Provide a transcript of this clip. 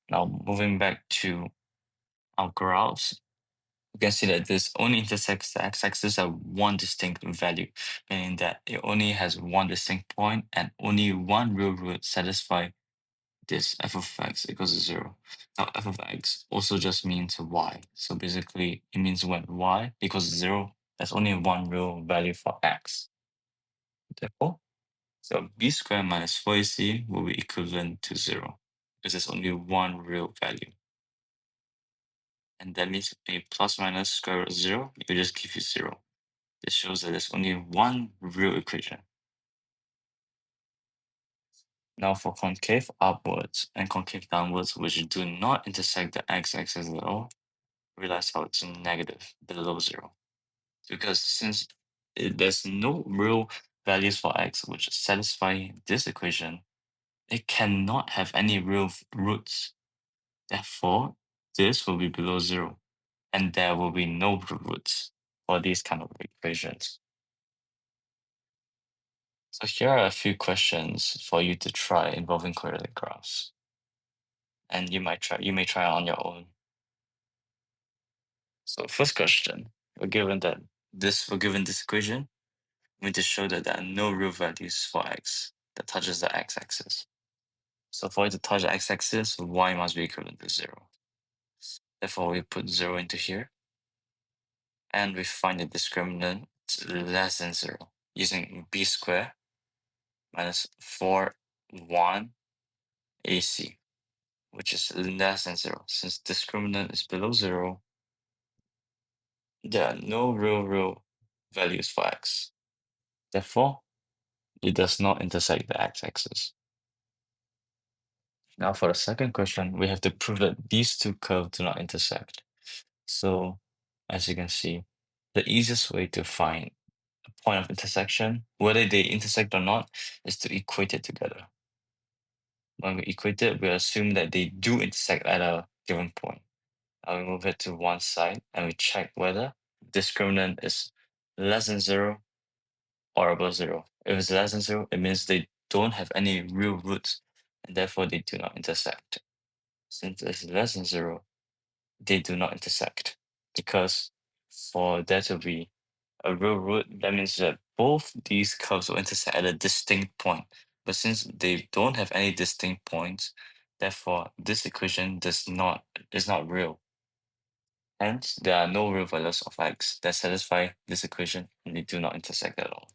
Now moving back to our graphs, you can see that this only intersects the x-axis at one distinct value, meaning that it only has one distinct point and only one real root satisfy this f of x equals to 0. Now f of x also just means y. So basically it means when y equals 0, there's only one real value for x. Therefore, so b squared minus 4ac will be equivalent to 0 because there's only one real value. And that means a plus minus square root of 0, it will just give you 0. This shows that there's only one real equation. Now for concave upwards and concave downwards, which do not intersect the x-axis at all, realize how it's negative below 0. Because since there's no real values for x which satisfy this equation, it cannot have any real roots. Therefore, this will be below 0, and there will be no roots for these kind of equations. So here are a few questions for you to try involving quadratic graphs. And you may try on your own. So first question, we're given this equation, we need to show that there are no real values for x that touches the x-axis. So for it to touch the x-axis, y must be equivalent to 0. Therefore, we put 0 into here, and we find the discriminant less than 0 using b squared minus 4, 1 ac, which is less than 0. Since discriminant is below 0, there are no real values for x. Therefore, it does not intersect the x-axis. Now for the second question, we have to prove that these two curves do not intersect. So as you can see, the easiest way to find a point of intersection, whether they intersect or not, is to equate it together. When we equate it, we assume that they do intersect at a given point. Now we move it to one side and we check whether discriminant is less than 0 or above 0. If it's less than 0, it means they don't have any real roots and therefore they do not intersect. Since it's less than 0, they do not intersect because for there to be a real root, that means that both these curves will intersect at a distinct point. But since they don't have any distinct points, therefore this equation is not real. Hence, there are no real values of x that satisfy this equation and they do not intersect at all.